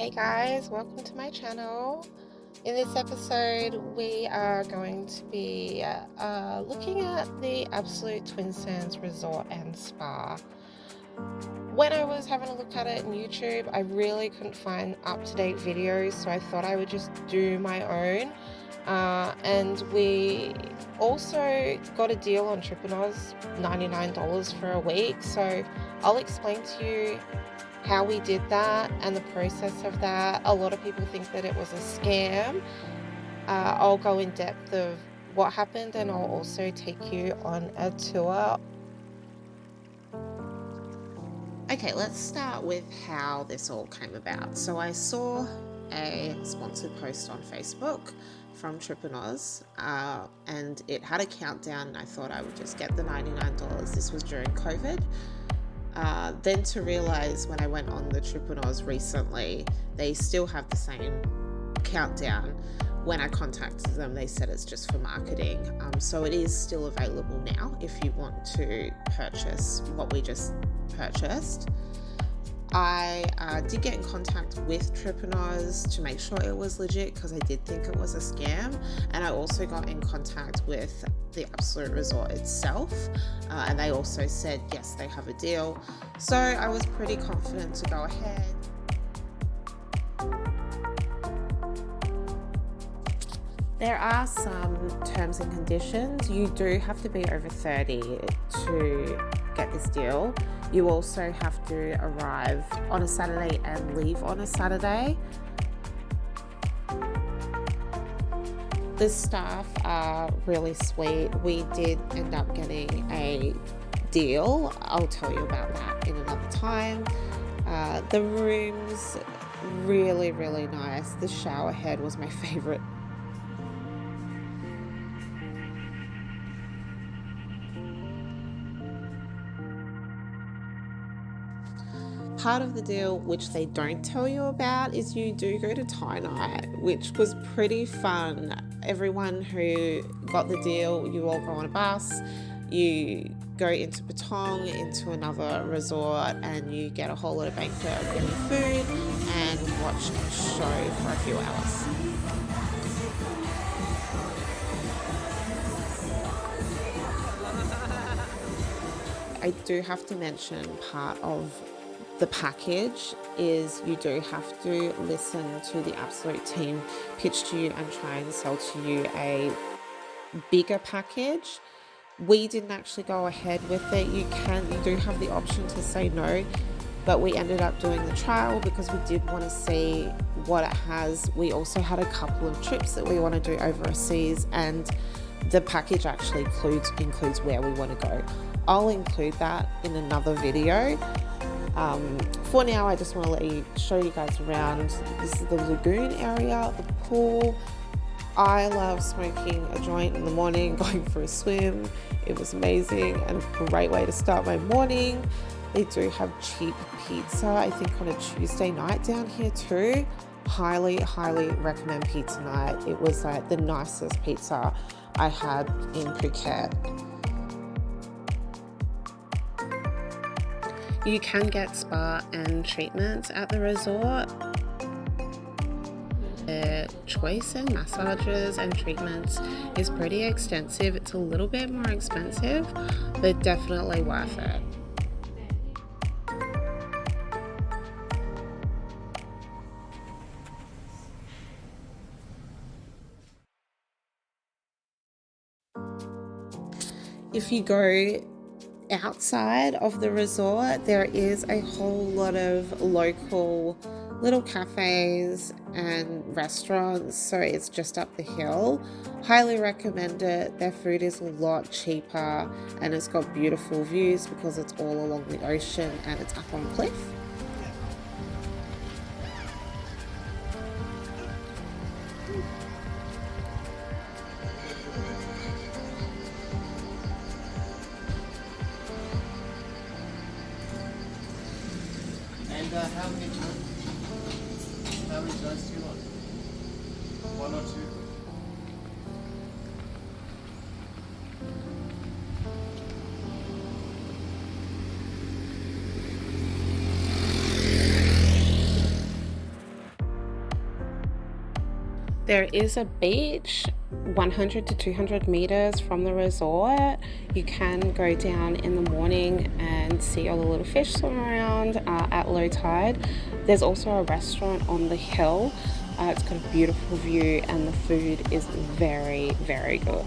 Hey guys, welcome to my channel. In this episode, we are going to be looking at the Absolute Twin Sands Resort and Spa. When I was having a look at it on YouTube, I really couldn't find up-to-date videos, so I thought I would just do my own. And we also got a deal on TripAdvisor, $99 for a week, so I'll explain to you how we did that and the process of that. A lot of people think that it was a scam. I'll go in depth of what happened, and I'll also take you on a tour. Okay, let's start with how this all came about. So I saw a sponsored post on Facebook from TripAdvisor, and it had a countdown, and I thought I would just get the $99. This was during COVID. Then to realize when I went on the TripAdvisor recently, they still have the same countdown. When I contacted them, they said it's just for marketing. So it is still available now if you want to purchase what we just purchased. I did get in contact with TripAdvisor to make sure it was legit, because I did think it was a scam, and I also got in contact with the Absolute Resort itself, and they also said yes, they have a deal. So I was pretty confident to go ahead. There are some terms and conditions. You do have to be over 30 to get this deal. You also have to arrive on a Saturday and leave on a Saturday. The staff are really sweet. We did end up getting a deal. I'll tell you about that in another time. The rooms, really, really nice. The shower head was my favorite. Part of the deal which they don't tell you about is you do go to Thai night, which was pretty fun. Everyone who got the deal, you all go on a bus, you go into Patong, into another resort, and you get a whole lot of banquet of getting food and watch a show for a few hours. I do have to mention part of the package is you do have to listen to the Absolute team pitch to you and try and sell to you a bigger package. We didn't actually go ahead with it. You do have the option to say no, but we ended up doing the trial because we did want to see what it has. We also had a couple of trips that we want to do overseas, and the package actually includes where we want to go. I'll include that in another video. For now, I just want to show you guys around. This is the lagoon area, the pool. I love smoking a joint in the morning, going for a swim. It was amazing and a great way to start my morning. They do have cheap pizza, I think on a Tuesday night down here too. Highly, highly recommend pizza night. It was like the nicest pizza I had in Phuket. You can get spa and treatments at the resort. The choice in massages and treatments is pretty extensive. It's a little bit more expensive, but definitely worth it. If you go outside of the resort, there is a whole lot of local little cafes and restaurants, so it's just up the hill. Highly recommend it. Their food is a lot cheaper and it's got beautiful views because it's all along the ocean and it's up on a cliff. How many joints do you want? One or two? There is a beach 100 to 200 meters from the resort. You can go down in the morning and see all the little fish swim around at low tide. There's also a restaurant on the hill. It's got a beautiful view and the food is very, very good.